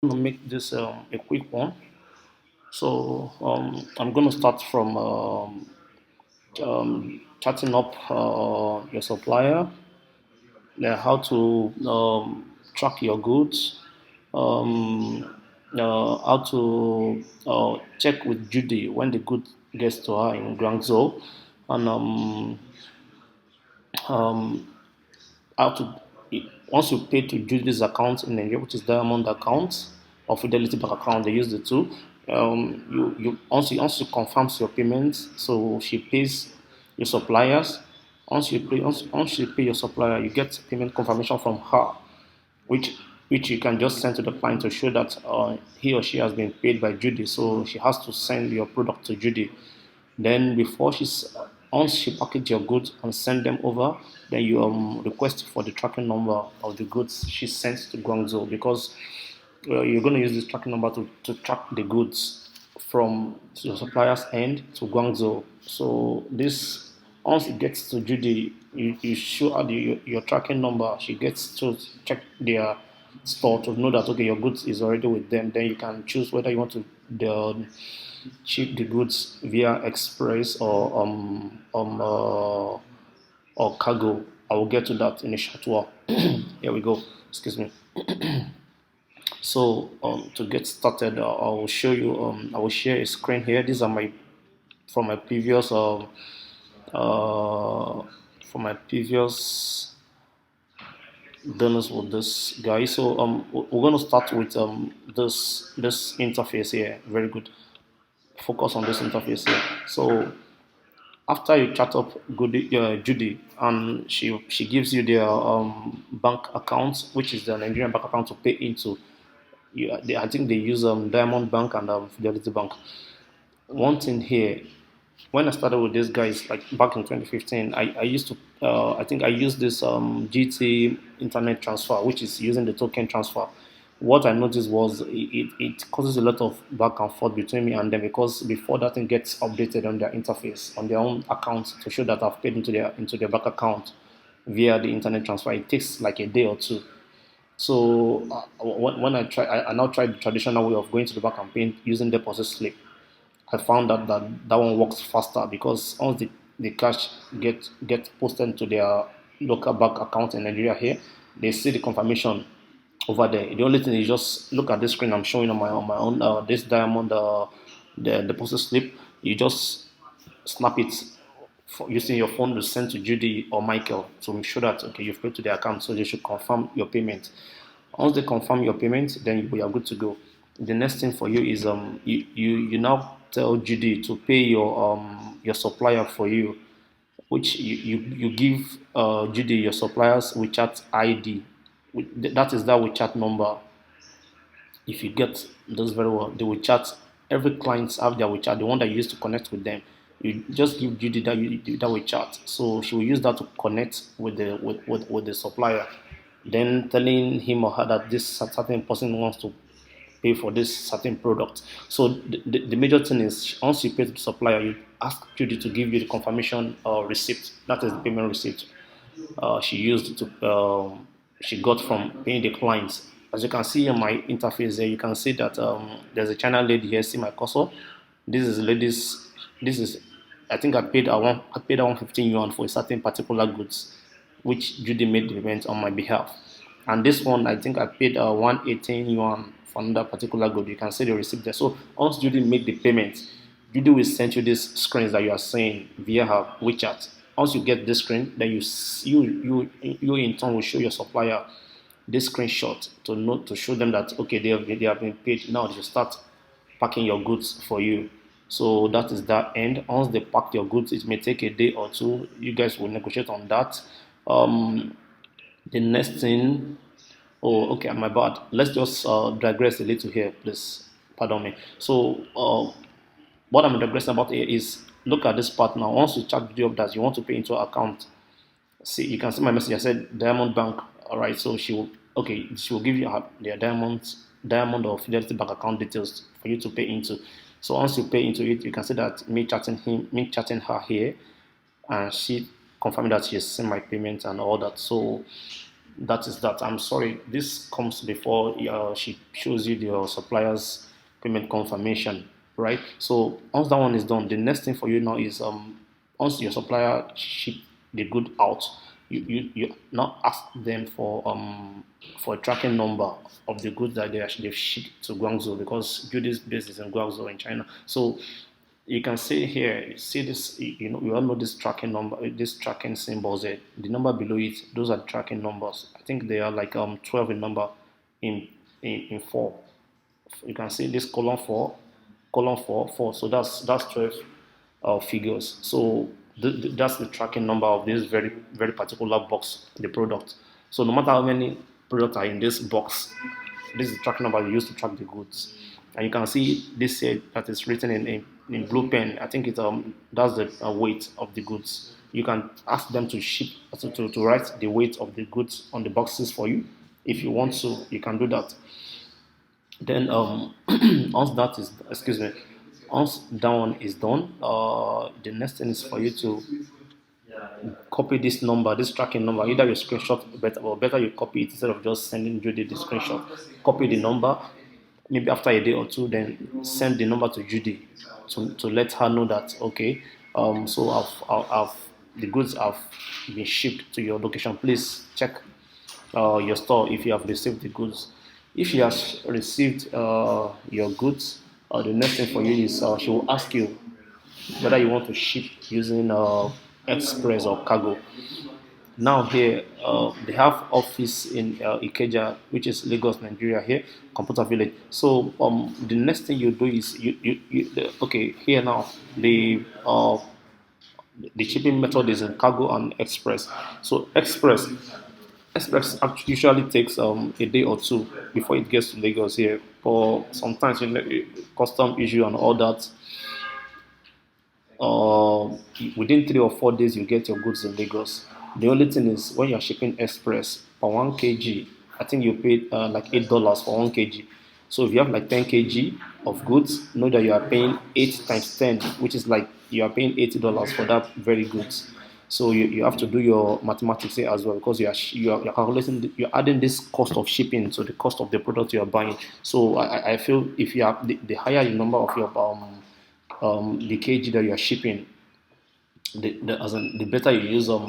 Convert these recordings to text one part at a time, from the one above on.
going to make this a quick one. So I'm going to start from chatting up your supplier, how to track your goods, um, how to check with Judy when the good gets to her in Guangzhou, and um, how to once you pay to Judy's account in Nigeria, which is Diamond account or Fidelity Bank account, they use the two. Once you confirms your payments, so she pays your suppliers. Once you pay your supplier, you get payment confirmation from her, which which you can just send to the client to show that he or she has been paid by Judy. So she has to send your product to Judy. Then once she package your goods and send them over, then you request for the tracking number of the goods she sends to Guangzhou, because you're going to use this tracking number to track the goods from your supplier's end to Guangzhou. So this once it gets to Judy, you show her your tracking number. She gets to check their store to know that okay, your goods is already with them. Then you can choose whether you want to ship the goods via express or cargo. I will get to that in a short while. Here we go. Excuse me. So to get started, I will show you. I will share a screen here. These are my from my previous uh, from my previous donors with this guy. So we're going to start with this interface here. Very good. Focus on this interface here. So after you chat up Judy, and she gives you their bank account, which is the Nigerian bank account to pay into. I think they use Diamond Bank and Fidelity Bank. One thing here, when I started with these guys, like back in 2015, I used to, I think I used this GT internet transfer, which is using the token transfer. What I noticed was it causes a lot of back and forth between me and them, because before that thing gets updated on their interface, on their own account to show that I've paid into their bank account via the internet transfer, it takes like a day or two. So when I now tried the traditional way of going to the bank and paying using deposit slip. I found out that one works faster, because once the cash get posted to their local bank account in Nigeria here, they see the confirmation over there. The only thing is just look at this screen I'm showing on my own this diamond the deposit slip. You just snap it using your phone to send to Judy or Michael to make sure that okay you've paid to their account, so they should confirm your payment. Once they confirm your payment, then we are good to go. The next thing for you is you now tell Judy to pay your supplier for you, which you give Judy your supplier's WeChat ID. That is that WeChat number. If you get those very well, the WeChat, every clients have their WeChat, the one that you use to connect with them. You just give Judy that WeChat, so she will use that to connect with the supplier, then telling him or her that this certain person wants to pay for this certain product. So the major thing is once you pay to the supplier, you ask Judy to give you the confirmation receipt. That is the payment receipt she used she got from paying the clients. As you can see in my interface there, you can see that there's a China lady here. See my cursor. This is ladies. This is I think I paid her 115 yuan for a certain particular goods, which Judy made the payment on my behalf. And this one, I think I paid 118 yuan for another particular good. You can see the receipt there. So once Judy make the payment, Judy will send you these screens that you are seeing via her WeChat. Once you get this screen, then you in turn will show your supplier this screenshot to show them that okay they have been paid. Now they should start packing your goods for you. So that is that end. Once they pack your goods, it may take a day or two. You guys will negotiate on that. Um, the next thing, oh, okay, my bad. Let's just digress a little here, please. Pardon me. So, what I'm digressing about here is look at this part now. Once you check the job that you want to pay into her account, see, you can see my message. I said Diamond Bank. All right, so she will give you their diamond or Fidelity Bank account details for you to pay into. So once you pay into it, you can see that me chatting her here, and she confirming that she has sent my payment and all that. So That is that. I'm sorry. This comes before she shows you your supplier's payment confirmation, right? So once that one is done, the next thing for you now is once your supplier ship the good out, you now ask them for a tracking number of the goods that they've shipped to Guangzhou, because Judy's base is in Guangzhou in China. So you can see here, you see this, you all know this tracking number, this tracking symbols there. The number below it, those are tracking numbers. I think they are like 12 in number in four. You can see this column four. So that's 12 figures. So that's the tracking number of this very particular box, the product. So no matter how many products are in this box, this is the tracking number you use to track the goods. And you can see this here that is written in blue pen. I think that's the weight of the goods. You can ask them to ship to write the weight of the goods on the boxes for you. If you want to, you can do that. Then once that is, excuse me, once that one is done, the next thing is for you to copy this number, this tracking number. Either you screenshot better, or better you copy it instead of just sending Judy the screenshot. Copy the number, maybe after a day or two, then send the number to Judy to let her know that okay, so I've the goods have been shipped to your location. Please check your store if you have received the goods. If you have received your goods, the next thing for you is she will ask you whether you want to ship using express or cargo. Now here they have office in Ikeja, which is Lagos, Nigeria. Here, Computer Village. So the next thing you do is okay, here now the shipping method is in cargo and express. So express usually takes a day or two before it gets to Lagos here. But sometimes custom issue and all that, uh, within 3 or 4 days you get your goods in Lagos. The only thing is when you're shipping express for 1 kg, I think you paid like $8 for 1 kg. So if you have like 10 kg of goods, know that you are paying 8 times 10, which is like you are paying $80 for that very goods. So you have to do your mathematics here as well, because you're calculating you're adding this cost of shipping to the cost of the product you are buying. So I feel if you have the higher the number of your the kg that you are shipping, as in, the better you use the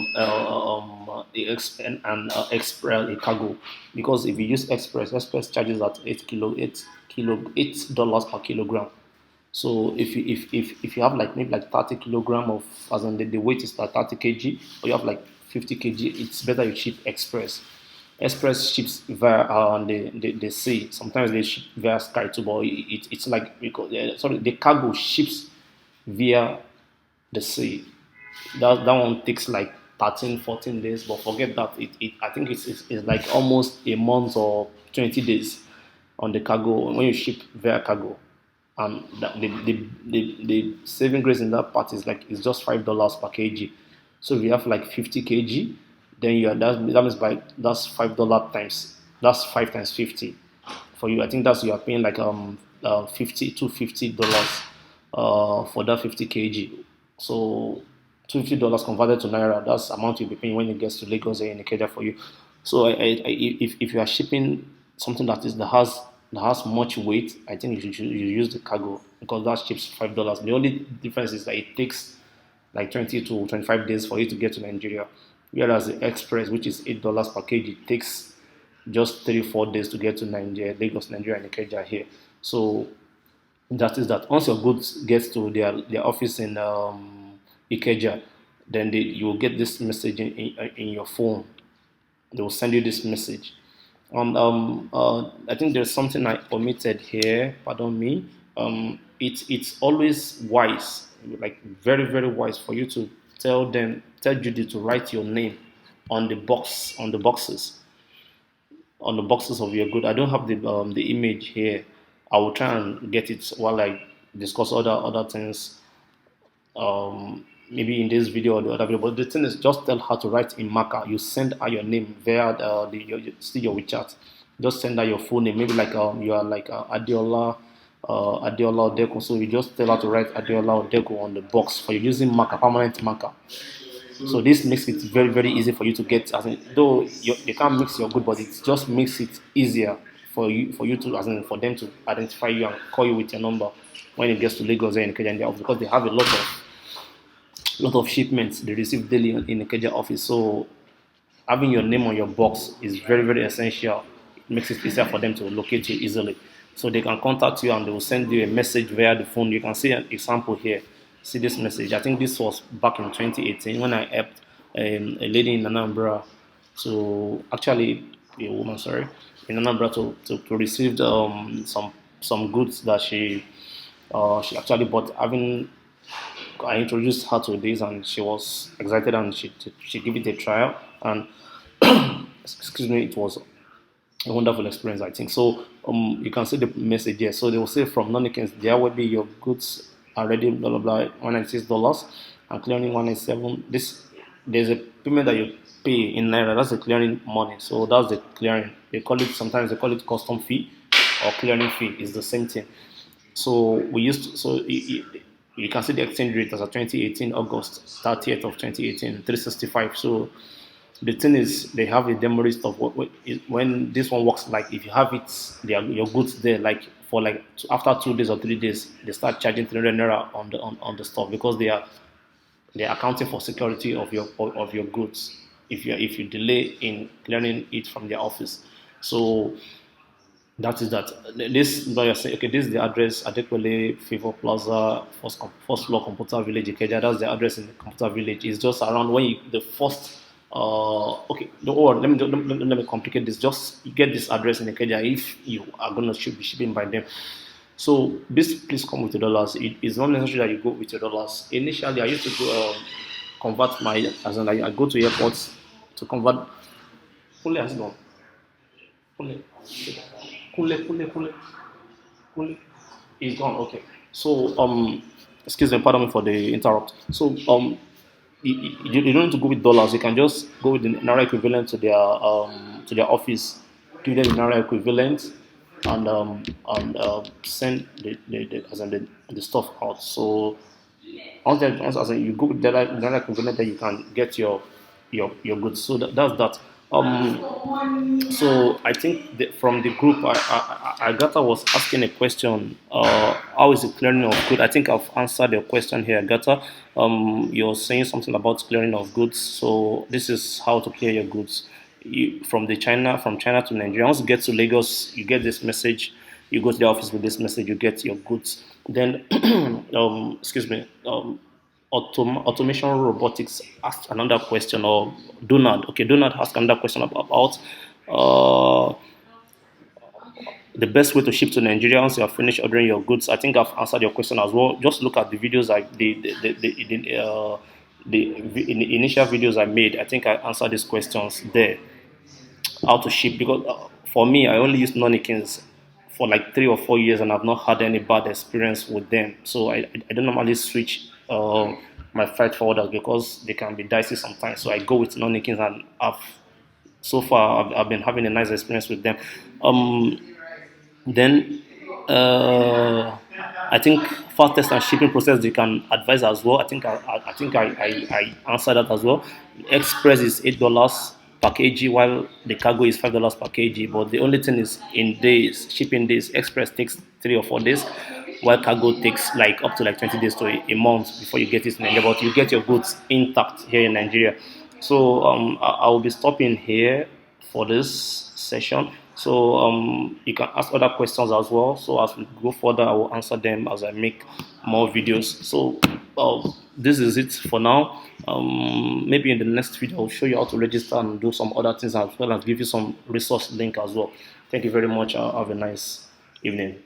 express the cargo, because if you use express charges at 8 dollars per kilogram. So if you have like maybe like 30 kilogram of, as in the weight is like 30 kg, or you have like 50 kg, it's better you ship express. Express ships via the sea. Sometimes they ship via sky too, but it's like because sorry, the cargo ships via the sea. That one takes like 13, 14 days, but forget that. I think it's like almost a month or 20 days on the cargo when you ship via cargo. And the saving grace in that part is like it's just $5 per kg. So if you have like 50 kg, then that means by that's $5 times, that's 5 times 50 for you. I think that's you are paying like 50 to $50 for that 50 kg. So $250 converted to naira, that's the amount you'll be paying when it gets to Lagos in Ikeja for you. So if you are shipping something that has much weight, I think you use the cargo, because that ships $5. The only difference is that it takes like 20 to 25 days for you to get to Nigeria, whereas the express, which is $8 per kg, takes just 3 4 days to get to Nigeria, Lagos, Nigeria, and Ikeja here. So that is that. Once your goods gets to their office in Ikeja, then you will get this message in your phone. They will send you this message. I think there's something I omitted here. Pardon me. It's always wise, like very very wise, for you to tell Judy to write your name on the boxes of your good. I don't have the image here. I will try and get it while I discuss other things. Maybe in this video or the other video. But the thing is, just tell her to write in marker. You send her your name via your WeChat. Just send her your full name. Maybe like you are like Adiola Odeko. So you just tell her to write Adiola Odeko on the box for you using marker, permanent marker. So this makes it very very easy for you to get. As in, though they can't mix your good, but it just makes it easier for you to, as in, for them to identify you and call you with your number when it gets to Lagos or in Kenya office, because they have a lot of shipments they receive daily in the Kenya office. So having your name on your box is very very essential. It makes it easier for them to locate you easily. So they can contact you and they will send you a message via the phone. You can see an example here. See this message. I think this was back in 2018 when I helped a lady in Anambra to actually a woman, sorry, in Anambra to receive some goods that she actually bought. Having I introduced her to this and she was excited and she gave it a trial and excuse me, it was a wonderful experience, I think. So you can see the message here. So they will say from non-Nikens, there will be your goods are ready, blah blah blah, $196 and clearing 197. This there's a payment that you pay in naira. That's the clearing money. So that's the clearing. They call it sometimes they call it custom fee or clearing fee. It's the same thing. So we used to, so you can see the exchange rate as of 2018 August 30th of 2018 365. So the thing is, they have a demo list of when this one works. Like if you have it, your goods there. Like for like after 2 days or 3 days, they start charging 300 naira on the stuff because they are accounting for security of your goods. If you delay in clearing it from their office, so that is that. This lawyer say, okay, this is the address, Adekwele Favor Plaza, first floor, Computer Village, Ikeja. That's the address in the Computer Village. It's just around when the first. Okay, let me complicate this. Just get this address in Ikeja if you are gonna be shipping by them. So this please come with your dollars. It is not necessary that you go with your dollars. Initially, I used to go convert my, as in I go to airports to convert. Fully has gone. Fully. Kule. He's gone. Okay. So excuse me, pardon me for the interrupt. So you don't need to go with dollars. You can just go with the naira equivalent to their office, give them the naira equivalent, and send as in the stuff out. So as in you go with the naira equivalent, then you can get your goods. So that's that. So I think from the group, Agatha was asking a question. How is the clearing of goods? I think I've answered your question here, Agatha. You're saying something about clearing of goods. So this is how to clear your goods. From China to Nigeria. Once you get to Lagos, you get this message. You go to the office with this message. You get your goods. Then, excuse me. Automation robotics asked another question, or Donald. Okay, Donald asked another question about uh, the best way to ship to Nigeria once you have finished ordering your goods. I think I've answered your question as well. Just look at the videos the initial videos I made. I think I answered these questions there. How to ship, because for me, I only use Nonikins for like 3 or 4 years and I've not had any bad experience with them. So I don't normally switch my freight forwarders because they can be dicey sometimes. So I go with Nonikins and so far I've been having a nice experience with them. Then I think fastest and shipping process they can advise as well. I answered that as well. Express is $8 per kg, while the cargo is $5 per kg. But the only thing is in days, shipping days, express takes 3 or 4 days, while cargo takes like up to like 20 days to a month before you get it in Nigeria. But you get your goods intact here in Nigeria. So I will be stopping here for this session. So you can ask other questions as well. So as we go further, I will answer them as I make more videos. So this is it for now. Maybe in the next video, I'll show you how to register and do some other things as well as give you some resource link as well. Thank you very much. Have a nice evening.